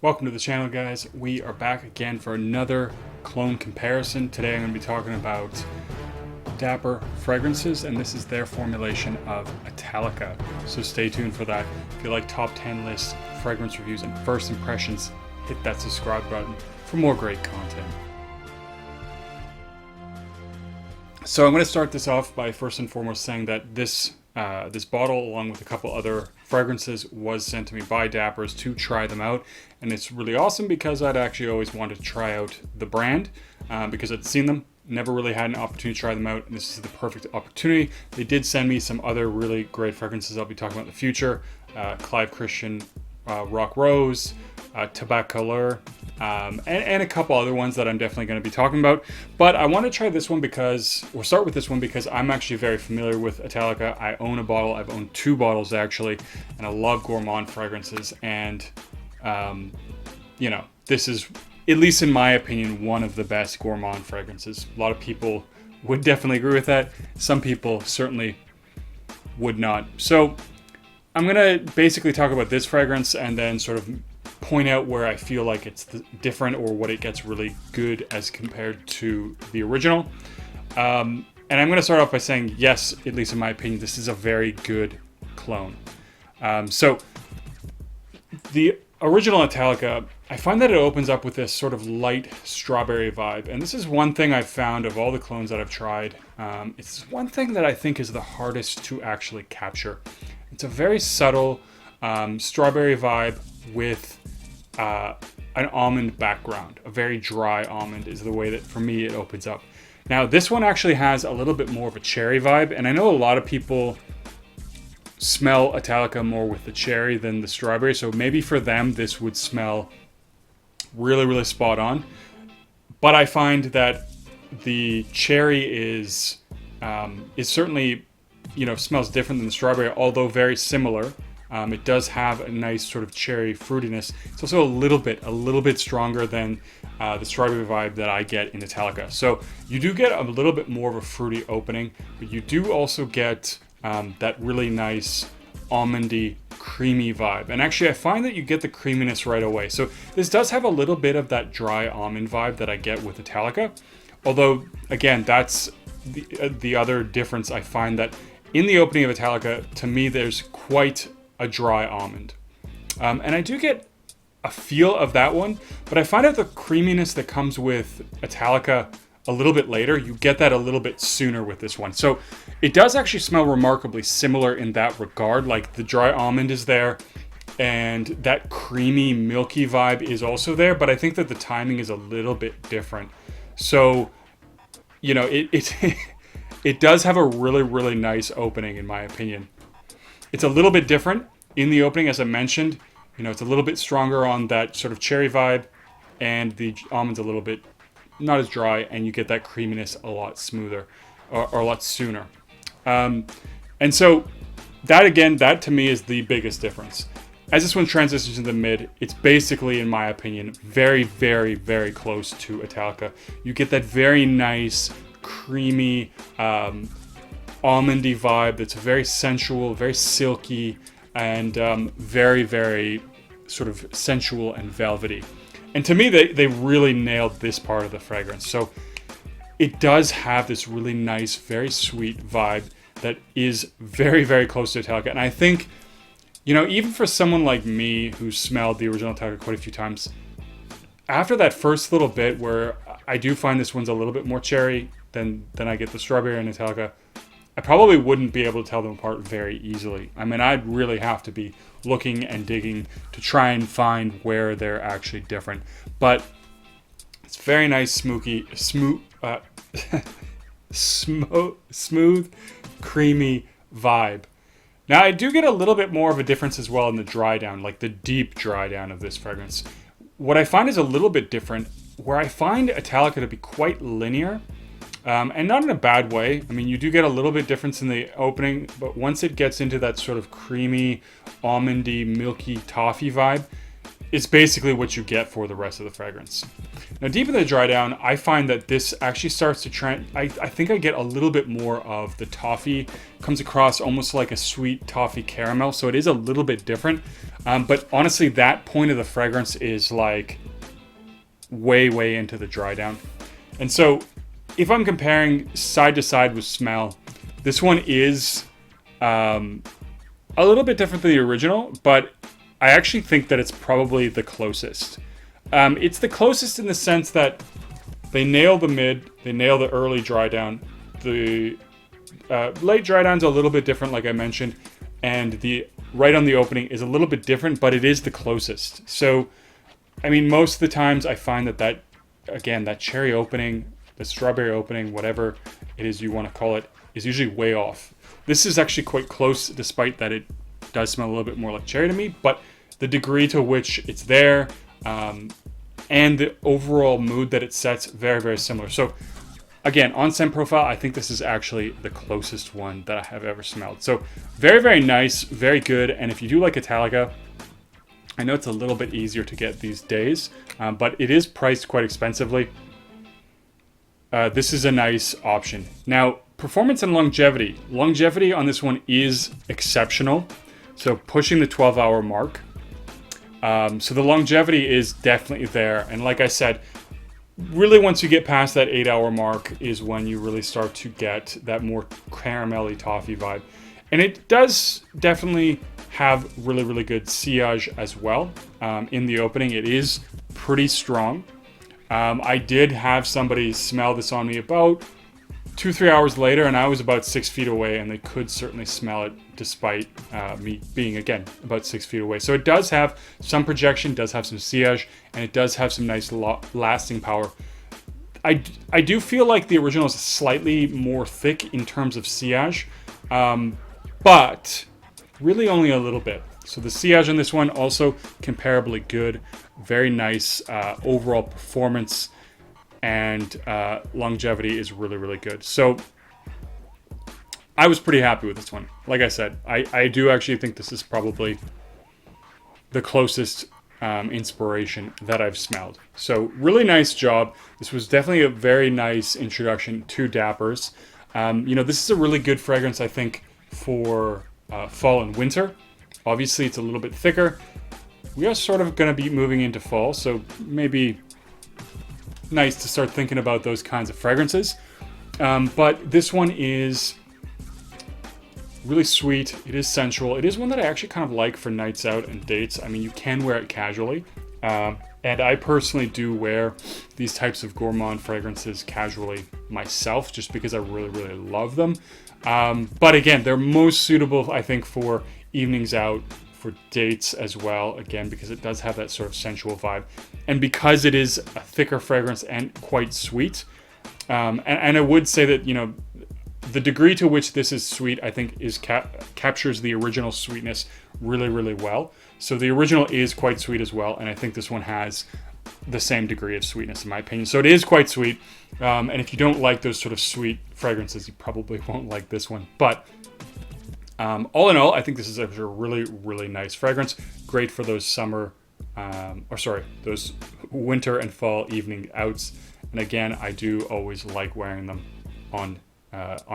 Welcome to the channel, guys. We are back again for another Cologne comparison. Today I'm going to be talking about Dapper fragrances, and this is their formulation of Italica. So stay tuned for that. If you like top 10 lists, fragrance reviews, and first impressions, hit that subscribe button for more great content. So I'm going to start this off by first and foremost saying that this bottle, along with a couple other fragrances, was sent to me by Dappers to try them out. And it's really awesome because I'd actually always wanted to try out the brand because I'd seen them, never really had an opportunity to try them out. And this is the perfect opportunity. They did send me some other really great fragrances I'll be talking about in the future. Clive Christian Rock Rose, Tabacaleur, and a couple other ones that I'm definitely going to be talking about. But I want to try this one because, or start with this one because I'm actually very familiar with Italica. I own a bottle. I've owned 2 bottles actually, and I love gourmand fragrances. And, you know, this is, at least in my opinion, one of the best gourmand fragrances. A lot of people would definitely agree with that. Some people certainly would not. So I'm going to basically talk about this fragrance and then sort of point out where I feel like it's different or what it gets really good as compared to the original. And I'm going to start off by saying, yes, at least in my opinion, this is a very good clone. So the original Italica, I find that it opens up with this sort of light strawberry vibe. And this is one thing I've found of all the clones that I've tried. It's one thing that I think is the hardest to actually capture. It's a very subtle strawberry vibe with an almond background. A very dry almond is the way that, for me, it opens up. Now, this one actually has a little bit more of a cherry vibe, and I know a lot of people smell Italica more with the cherry than the strawberry, so maybe for them this would smell really, really spot on. But I find that the cherry is certainly, you know, smells different than the strawberry, although very similar. It does have a nice sort of cherry fruitiness. It's also a little bit stronger than the strawberry vibe that I get in Italica. So you do get a little bit more of a fruity opening, but you do also get that really nice almondy, creamy vibe. And actually, I find that you get the creaminess right away. So this does have a little bit of that dry almond vibe that I get with Italica. Although, again, that's the other difference. I find that in the opening of Italica, to me, there's quite a dry almond. And I do get a feel of that one, but I find out the creaminess that comes with Italica a little bit later, you get that a little bit sooner with this one. So it does actually smell remarkably similar in that regard. Like the dry almond is there and that creamy, milky vibe is also there, but I think that the timing is a little bit different. So, you know, it does have a really, really nice opening in my opinion. It's a little bit different in the opening, as I mentioned. You know, it's a little bit stronger on that sort of cherry vibe, and the almond's a little bit not as dry, and you get that creaminess a lot smoother, or a lot sooner. And so that, again, that to me is the biggest difference. As this one transitions into the mid, it's basically, in my opinion, very, very, very close to Italica. You get that very nice, creamy, almondy vibe that's very sensual, very silky, and very, very sort of sensual and velvety. And to me, they really nailed this part of the fragrance. So it does have this really nice, very sweet vibe that is very, very close to Italica. And I think, you know, even for someone like me who smelled the original Italica quite a few times, after that first little bit where I do find this one's a little bit more cherry than I get the strawberry and Italica, I probably wouldn't be able to tell them apart very easily. I mean, I'd really have to be looking and digging to try and find where they're actually different. But it's very nice, smooth, creamy vibe. Now, I do get a little bit more of a difference as well in the dry down, like the deep dry down of this fragrance. What I find is a little bit different, where I find Italica to be quite linear. And not in a bad way. I mean, you do get a little bit difference in the opening, but once it gets into that sort of creamy, almondy, milky toffee vibe, is basically what you get for the rest of the fragrance. Now, deep in the dry down, I find that this actually starts to I think I get a little bit more of the toffee. Comes across almost like a sweet toffee caramel, so it is a little bit different. But honestly, that point of the fragrance is like way into the dry down. And so if I'm comparing side to side with smell, this one is a little bit different than the original, but I actually think that it's probably the closest. It's the closest in the sense that they nail the mid, they nail the early dry down. The late dry down's a little bit different, like I mentioned, and the right on the opening is a little bit different, but it is the closest. So, I mean, most of the times I find that again, that cherry opening, the strawberry opening, whatever it is you want to call it, is usually way off. This is actually quite close, despite that it does smell a little bit more like cherry to me, but the degree to which it's there, and the overall mood that it sets, very similar. So again, on scent profile, I think this is actually the closest one that I have ever smelled. So very nice, very good. And if you do like Italica, I know it's a little bit easier to get these days, but it is priced quite expensively. This is a nice option. Now, performance and longevity. Longevity on this one is exceptional. So pushing the 12-hour mark. So the longevity is definitely there. And like I said, really once you get past that 8-hour mark is when you really start to get that more caramelly toffee vibe. And it does definitely have really good sillage as well. In the opening, it is pretty strong. I did have somebody smell this on me about 2-3 hours later, and I was about 6 feet away, and they could certainly smell it despite me being, again, about 6 feet away. So it does have some projection, does have some sillage, and it does have some nice lasting power. I do feel like the original is slightly more thick in terms of sillage, but really only a little bit. So the sillage on this one also comparably good, very nice overall performance, and longevity is really good. So I was pretty happy with this one. Like I said, I do actually think this is probably the closest inspiration that I've smelled. So really nice job. This was definitely a very nice introduction to Dappers. This is a really good fragrance, I think, for fall and winter. Obviously, it's a little bit thicker. We are sort of going to be moving into fall, so maybe nice to start thinking about those kinds of fragrances. But this one is really sweet. It is sensual. It is one that I actually kind of like for nights out and dates. I mean, you can wear it casually. And I personally do wear these types of gourmand fragrances casually myself, just because I really love them. But again, they're most suitable, I think, for evenings out, for dates as well, again, because it does have that sort of sensual vibe. And because it is a thicker fragrance and quite sweet, and I would say that, the degree to which this is sweet, I think, is captures the original sweetness really well. So the original is quite sweet as well, and I think this one has the same degree of sweetness, in my opinion. So it is quite sweet, and if you don't like those sort of sweet fragrances, you probably won't like this one. But all in all, I think this is a really nice fragrance. Great for those those winter and fall evening outs. And again, I do always like wearing them on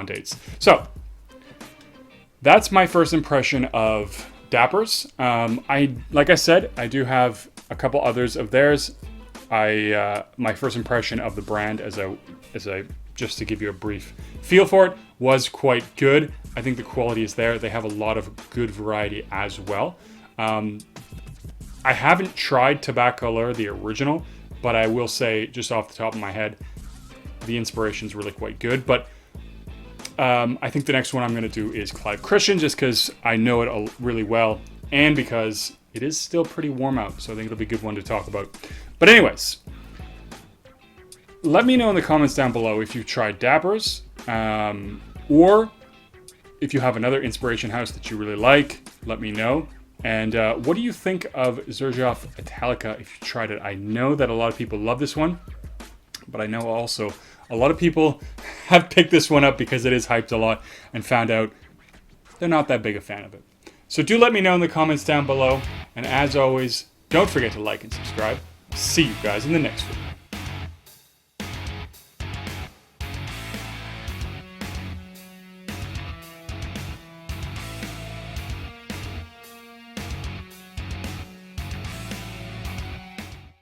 dates. So that's my first impression of Dappers. Like I said, I do have a couple others of theirs. My first impression of the brand, as I just to give you a brief feel for it, was quite good. I think the quality is there. They have a lot of good variety as well. I haven't tried Tabacaleur, the original, but I will say, just off the top of my head, the inspiration is really quite good. But I think the next one I'm going to do is Clive Christian, just because I know it really well, and because it is still pretty warm out, so I think it'll be a good one to talk about. But anyways, let me know in the comments down below if you've tried Dappers, or if you have another inspiration house that you really like, let me know. And what do you think of Xerjoff Italica if you tried it? I know that a lot of people love this one, but I know also a lot of people have picked this one up because it is hyped a lot and found out they're not that big a fan of it. So do let me know in the comments down below. And as always, Don't forget to like and subscribe. See you guys in the next video.